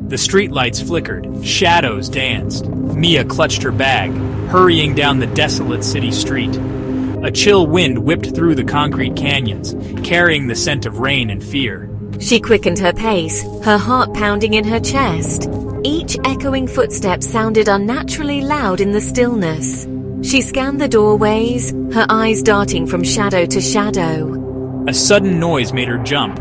The streetlights flickered, shadows danced. Mia clutched her bag, hurrying down the desolate city street. A chill wind whipped through the concrete canyons, carrying the scent of rain and fear. She quickened her pace, her heart pounding in her chest. Each echoing footstep sounded unnaturally loud in the stillness. She scanned the doorways, her eyes darting from shadow to shadow. A sudden noise made her jump.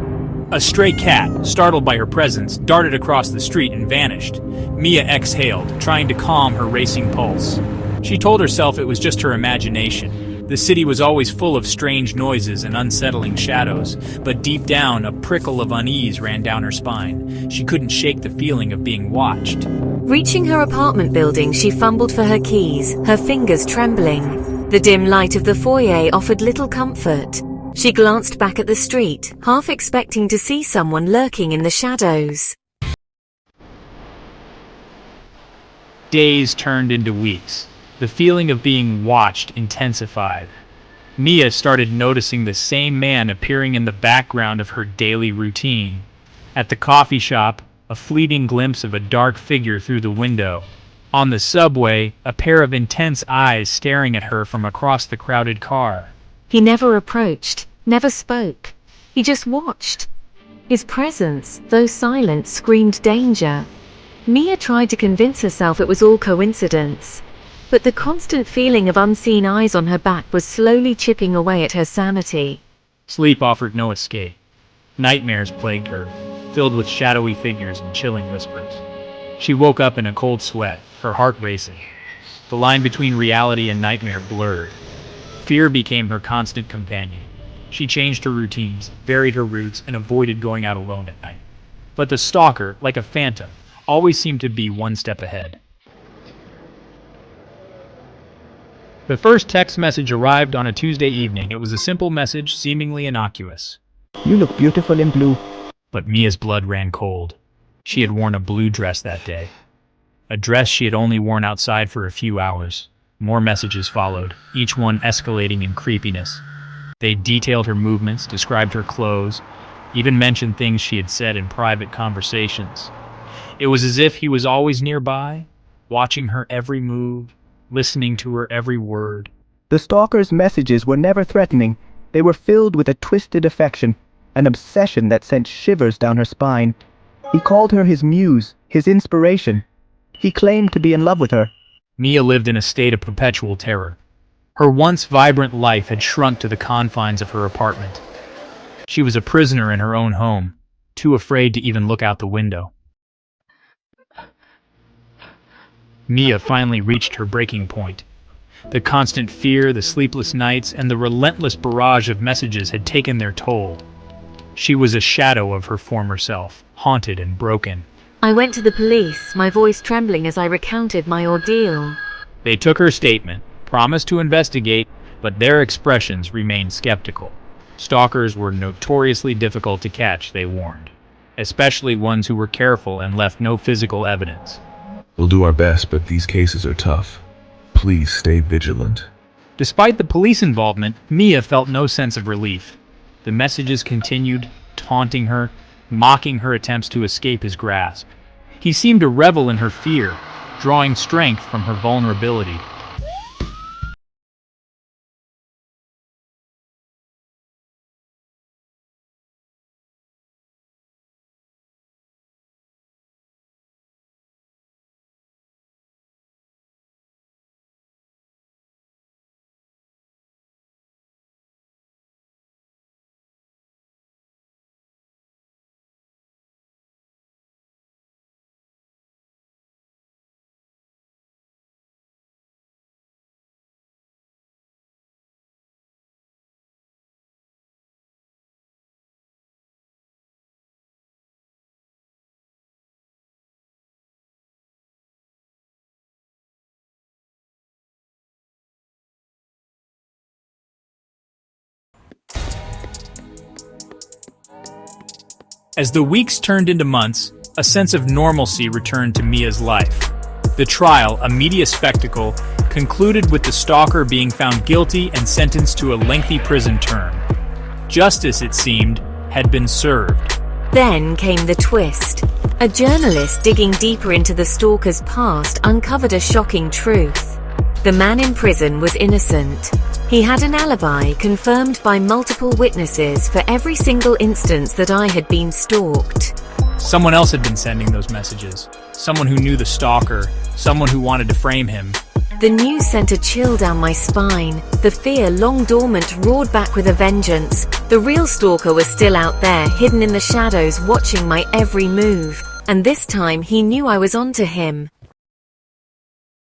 A stray cat, startled by her presence, darted across the street and vanished. Mia exhaled, trying to calm her racing pulse. She told herself it was just her imagination. The city was always full of strange noises and unsettling shadows, but deep down, a prickle of unease ran down her spine. She couldn't shake the feeling of being watched. Reaching her apartment building, she fumbled for her keys, her fingers trembling. The dim light of the foyer offered little comfort. She glanced back at the street, half expecting to see someone lurking in the shadows. Days turned into weeks. The feeling of being watched intensified. Mia started noticing the same man appearing in the background of her daily routine. At the coffee shop, a fleeting glimpse of a dark figure through the window. On the subway, a pair of intense eyes staring at her from across the crowded car. He never approached, never spoke. He just watched. His presence, though silent, screamed danger. Mia tried to convince herself it was all coincidence. But the constant feeling of unseen eyes on her back was slowly chipping away at her sanity. Sleep offered no escape. Nightmares plagued her, filled with shadowy figures and chilling whispers. She woke up in a cold sweat, her heart racing. The line between reality and nightmare blurred. Fear became her constant companion. She changed her routines, varied her routes, and avoided going out alone at night. But the stalker, like a phantom, always seemed to be one step ahead. The first text message arrived on a Tuesday evening. It was a simple message, seemingly innocuous. You look beautiful in blue. But Mia's blood ran cold. She had worn a blue dress that day. A dress she had only worn outside for a few hours. More messages followed, each one escalating in creepiness. They detailed her movements, described her clothes, even mentioned things she had said in private conversations. It was as if he was always nearby, watching her every move, listening to her every word. The stalker's messages were never threatening. They were filled with a twisted affection, an obsession that sent shivers down her spine. He called her his muse, his inspiration. He claimed to be in love with her. Mia lived in a state of perpetual terror. Her once vibrant life had shrunk to the confines of her apartment. She was a prisoner in her own home, too afraid to even look out the window. Mia finally reached her breaking point. The constant fear, the sleepless nights, and the relentless barrage of messages had taken their toll. She was a shadow of her former self, haunted and broken. I went to the police, my voice trembling as I recounted my ordeal. They took her statement, promised to investigate, but their expressions remained skeptical. Stalkers were notoriously difficult to catch, they warned, especially ones who were careful and left no physical evidence. We'll do our best, but these cases are tough. Please stay vigilant. Despite the police involvement, Mia felt no sense of relief. The messages continued, taunting her, mocking her attempts to escape his grasp. He seemed to revel in her fear, drawing strength from her vulnerability. As the weeks turned into months, a sense of normalcy returned to Mia's life. The trial, a media spectacle, concluded with the stalker being found guilty and sentenced to a lengthy prison term. Justice, it seemed, had been served. Then came the twist. A journalist digging deeper into the stalker's past uncovered a shocking truth. The man in prison was innocent. He had an alibi confirmed by multiple witnesses for every single instance that I had been stalked. Someone else had been sending those messages. Someone who knew the stalker. Someone who wanted to frame him. The news sent a chill down my spine. The fear, long dormant, roared back with a vengeance. The real stalker was still out there, hidden in the shadows, watching my every move. And this time he knew I was onto him.